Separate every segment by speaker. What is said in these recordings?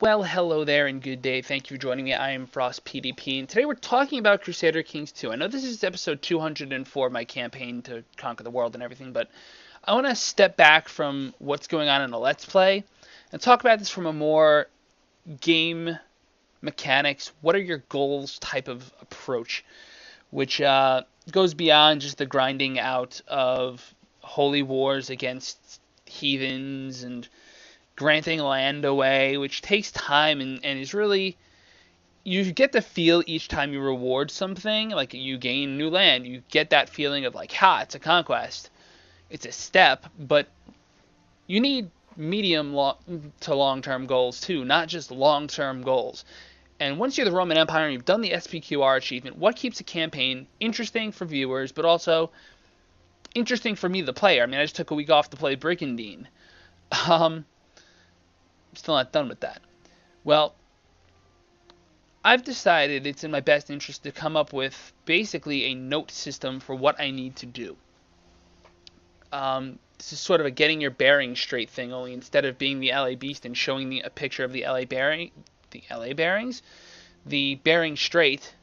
Speaker 1: Well, hello there and good day. Thank you for joining me. I am Frost PDP, and today we're talking about Crusader Kings 2. I know this is episode 204 of my campaign to conquer the world and everything, but I want to step back from what's going on in the Let's Play and talk about this from a more game mechanics, what are your goals type of approach, which goes beyond just the grinding out of holy wars against heathens and granting land away, which takes time and is really, you get the feel each time you reward something, like you gain new land, you get that feeling of like, ha, it's a conquest, it's a step, but you need medium to long-term goals too, not just long-term goals. And once you're the Roman Empire and you've done the SPQR achievement, what keeps a campaign interesting for viewers, but also interesting for me, the player? I mean, I just took a week off to play Brigandine. Still not done with that. Well, I've decided it's in my best interest to come up with basically a note system for what I need to do. This is sort of a getting your bearings straight thing, only instead of being the LA Beast and showing me a picture of the LA bearings, the bearing straight,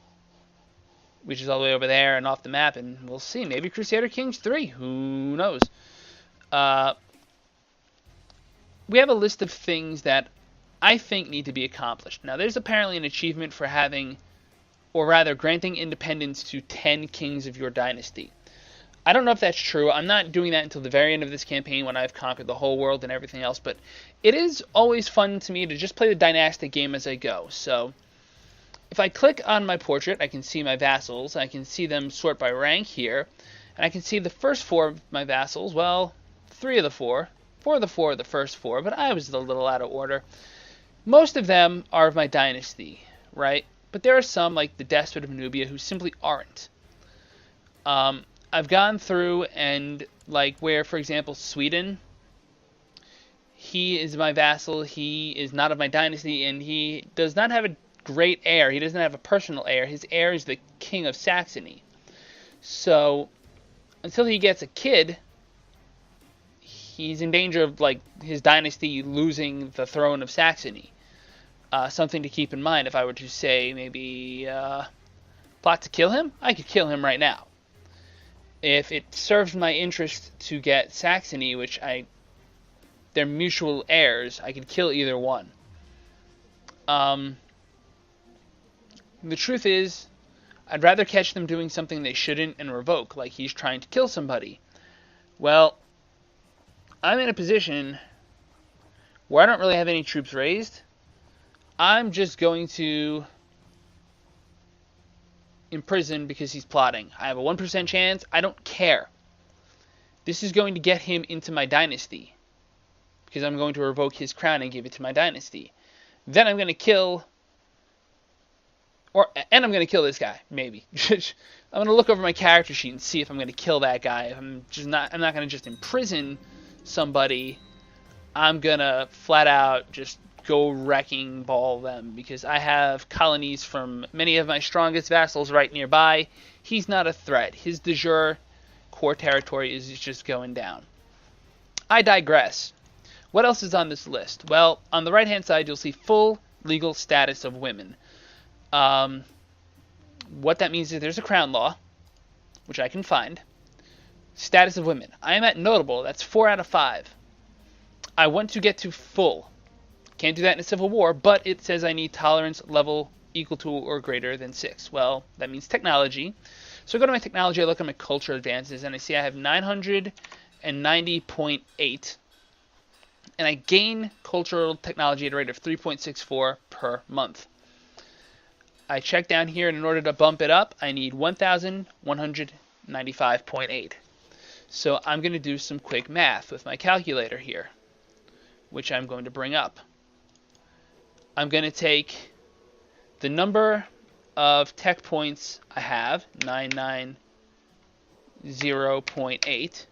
Speaker 1: which is all the way over there and off the map, and we'll see, maybe Crusader Kings 3, who knows. We have a list of things that I think need to be accomplished. Now, there's apparently an achievement for having, or rather, granting independence to 10 kings of your dynasty. I don't know if that's true. I'm not doing that until the very end of this campaign when I've conquered the whole world and everything else, but it is always fun to me to just play the dynastic game as I go. So, if I click on my portrait, I can see my vassals. I can see them sort by rank here, and I can see the first 4 of my vassals. Well, 3 of the 4. 4 of the 4 are the first 4, but I was a little out of order. Most of them are of my dynasty, right? But there are some, like the Despot of Nubia, who simply aren't. I've gone through and, like, where, for example, Sweden, he is my vassal, he is not of my dynasty, and he does not have a great heir. He doesn't have a personal heir. His heir is the King of Saxony. So, until he gets a kid, he's in danger of, like, his dynasty losing the throne of Saxony. Something to keep in mind. If I were to say, maybe, plot to kill him, I could kill him right now. If it serves my interest to get Saxony, which they're mutual heirs, I could kill either one. The truth is, I'd rather catch them doing something they shouldn't and revoke, like he's trying to kill somebody. Well, I'm in a position where I don't really have any troops raised. I'm just going to imprison because he's plotting. I have a 1% chance. I don't care. This is going to get him into my dynasty because I'm going to revoke his crown and give it to my dynasty. Then I'm going to kill, and I'm going to kill this guy, maybe. I'm going to look over my character sheet and see if I'm going to kill that guy. I'm not going to just imprison somebody. I'm going to flat out just go wrecking ball them because I have colonies from many of my strongest vassals right nearby. He's not a threat. His de jure core territory is just going down. I digress. What else is on this list? Well, on the right hand side you'll see full legal status of women. What that means is there's a crown law, which I can find. Status of women. I am at notable. That's 4 out of 5. I want to get to full. Can't do that in a civil war, but it says I need tolerance level equal to or greater than 6. Well, that means technology. So I go to my technology, I look at my culture advances, and I see I have 990.8. And I gain cultural technology at a rate of 3.64 per month. I check down here, and in order to bump it up, I need 1,195.8. So I'm going to do some quick math with my calculator here, which I'm going to bring up. I'm going to take the number of tech points I have, 990.8,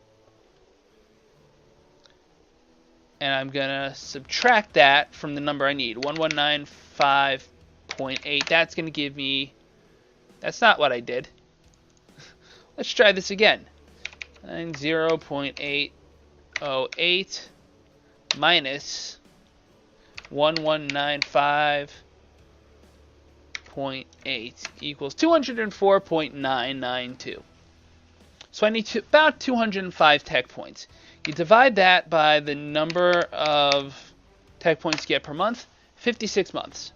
Speaker 1: and I'm going to subtract that from the number I need, 1195.8. That's going to give me, that's not what I did. Let's try this again. 90.808 minus 1195.8 equals 204.992. So I need about 205 tech points. You divide that by the number of tech points you get per month, 56 months.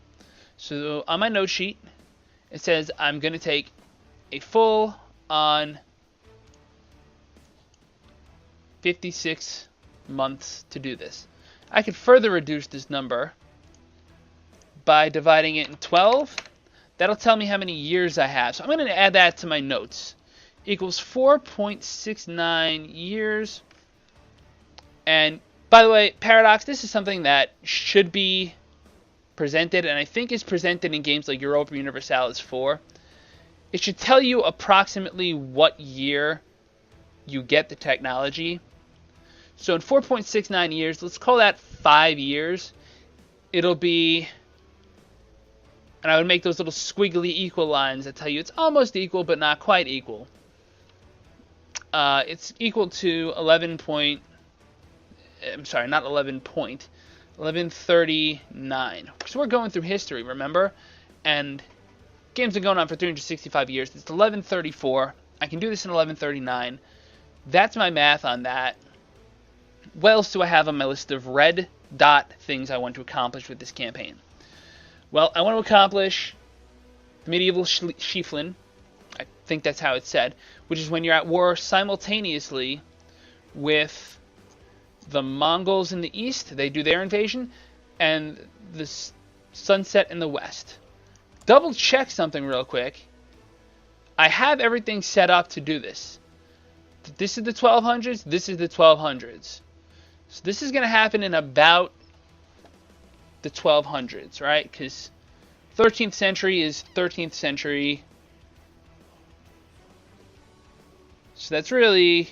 Speaker 1: So on my note sheet, it says I'm going to take a full on 56 months to do this. I could further reduce this number by dividing it in 12. That'll tell me how many years I have. So I'm going to add that to my notes. Equals 4.69 years. And by the way, Paradox, this is something that should be presented, and I think is presented in games like Europa Universalis 4. It should tell you approximately what year you get the technology. So in 4.69 years, let's call that 5 years. It'll be, and I would make those little squiggly equal lines that tell you it's almost equal, but not quite equal. It's equal to 1139. So we're going through history, remember? And games have been going on for 365 years. It's 1134. I can do this in 1139. That's my math on that. What else do I have on my list of red dot things I want to accomplish with this campaign? Well, I want to accomplish the medieval Schieffeln. I think that's how it's said, which is when you're at war simultaneously with the Mongols in the east. They do their invasion, and the sunset in the west. Double check something real quick. I have everything set up to do this. This is the 1200s. This is the 1200s. So this is going to happen in about the 1200s, right? Because 13th century is 13th century. So that's really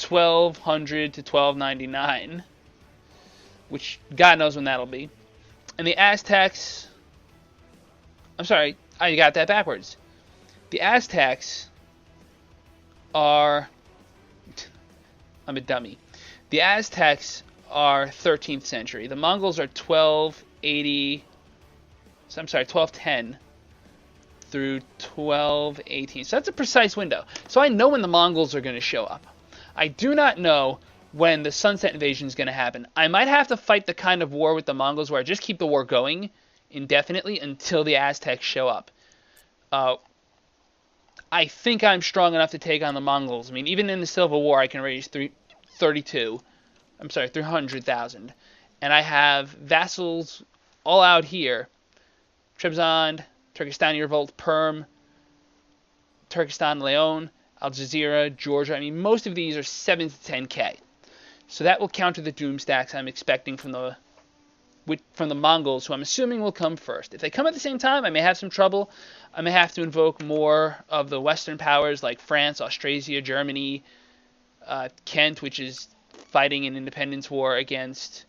Speaker 1: 1200 to 1299, which God knows when that'll be. And the Aztecs, I'm sorry, I got that backwards. The Aztecs are, I'm a dummy. The Aztecs are 13th century. The Mongols are 1210 through 1218. So that's a precise window. So I know when the Mongols are going to show up. I do not know when the Sunset Invasion is going to happen. I might have to fight the kind of war with the Mongols where I just keep the war going indefinitely until the Aztecs show up. I think I'm strong enough to take on the Mongols. I mean, even in the Civil War, I can raise 300,000. And I have vassals all out here. Trebizond, Turkestani Revolt, Perm, Turkestan, Leon, Al Jazeera, Georgia. I mean, most of these are 7 to 10k. So that will counter the doom stacks I'm expecting from the Mongols, who I'm assuming will come first. If they come at the same time, I may have some trouble. I may have to invoke more of the Western powers like France, Austrasia, Germany, Kent, which is fighting an independence war against...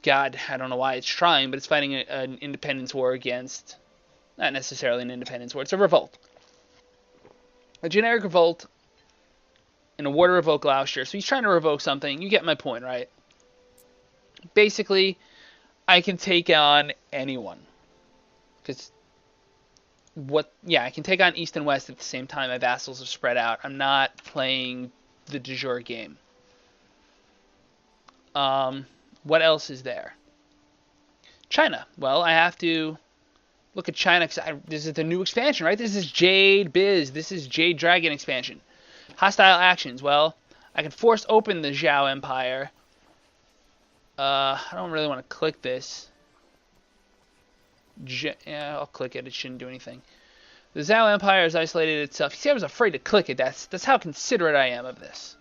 Speaker 1: God, I don't know why it's trying, but it's fighting an independence war against... Not necessarily an independence war, it's a revolt. A generic revolt and a war to revoke Gloucester. So he's trying to revoke something. You get my point, right? Basically, I can take on anyone. I can take on East and West at the same time. My vassals are spread out. I'm not playing the de jure game. What else is there? China. Well, I have to look at China because this is the new expansion, right? This is Jade Biz. This is Jade Dragon expansion. Hostile actions. Well, I can force open the Zhao Empire. I don't really want to click this. Yeah, I'll click it. It shouldn't do anything. The Zhao Empire has isolated itself. You see, I was afraid to click it. That's how considerate I am of this.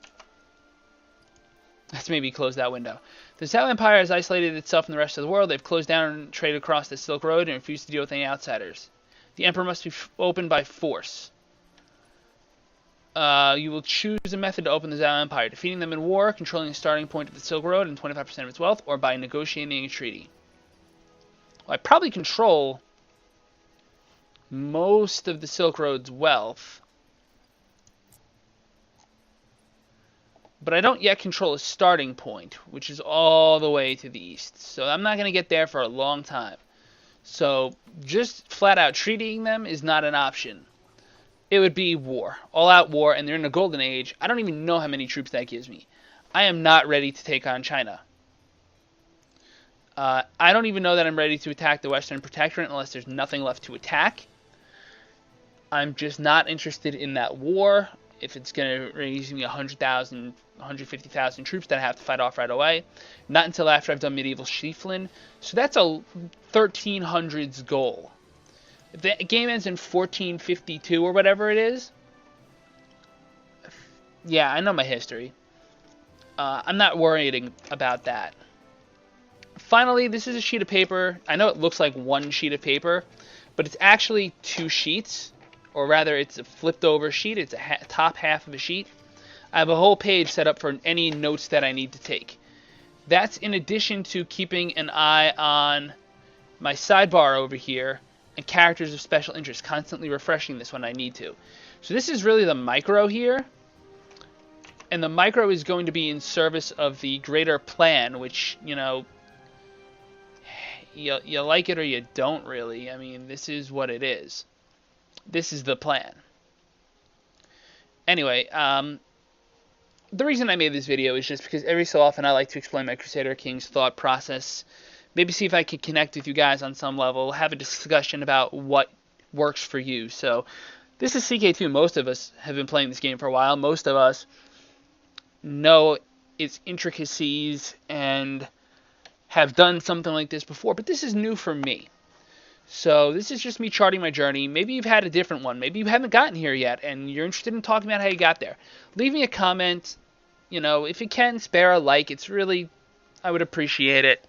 Speaker 1: Let's maybe close that window. The Zhao Empire has isolated itself from the rest of the world. They've closed down trade across the Silk Road and refused to deal with any outsiders. The Emperor must be opened by force. You will choose a method to open the Zhao Empire. Defeating them in war, controlling the starting point of the Silk Road and 25% of its wealth, or by negotiating a treaty. Well, I probably control most of the Silk Road's wealth. but I don't yet control a starting point, which is all the way to the east. So I'm not going to get there for a long time. So just flat out treating them is not an option. It would be war, all-out war, and they're in a golden age. I don't even know how many troops that gives me. I am not ready to take on China. I don't even know that I'm ready to attack the Western Protectorate unless there's nothing left to attack. I'm just not interested in that war. If it's going to raise me 100,000, 150,000 troops that I have to fight off right away. Not until after I've done Medieval Schieffelin. So that's a 1300s goal. If the game ends in 1452 or whatever it is, yeah, I know my history. I'm not worrying about that. Finally, this is a sheet of paper. I know it looks like one sheet of paper, but it's actually two sheets, or rather it's a flipped over sheet. It's a top half of a sheet. I have a whole page set up for any notes that I need to take. That's in addition to keeping an eye on my sidebar over here and characters of special interest, constantly refreshing this when I need to. So this is really the micro here, and the micro is going to be in service of the greater plan, which, you know, you like it or you don't really. I mean, this is what it is. This is the plan. Anyway, the reason I made this video is just because every so often I like to explain my Crusader Kings thought process. Maybe see if I can connect with you guys on some level, have a discussion about what works for you. So this is CK2. Most of us have been playing this game for a while. Most of us know its intricacies and have done something like this before, but this is new for me. So this is just me charting my journey. Maybe you've had a different one. Maybe you haven't gotten here yet, and you're interested in talking about how you got there. Leave me a comment. You know, if you can, spare a like. It's really, I would appreciate it.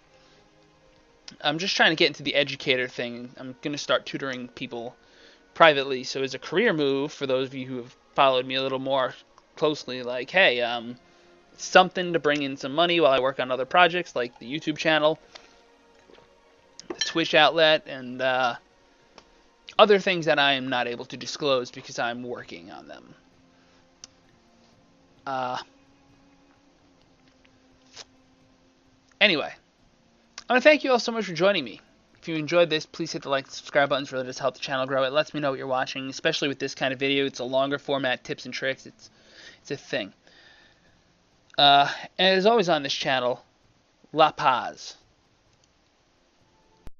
Speaker 1: I'm just trying to get into the educator thing. I'm going to start tutoring people privately. So as a career move, for those of you who have followed me a little more closely, like, hey, something to bring in some money while I work on other projects like the YouTube channel, the Twitch outlet, and other things that I am not able to disclose because I'm working on them. Anyway, I want to thank you all so much for joining me. If you enjoyed this, please hit the like and subscribe buttons. Really does help the channel grow. It lets me know what you're watching, especially with this kind of video. It's a longer format, tips and tricks. It's a thing. And as always on this channel, La Paz.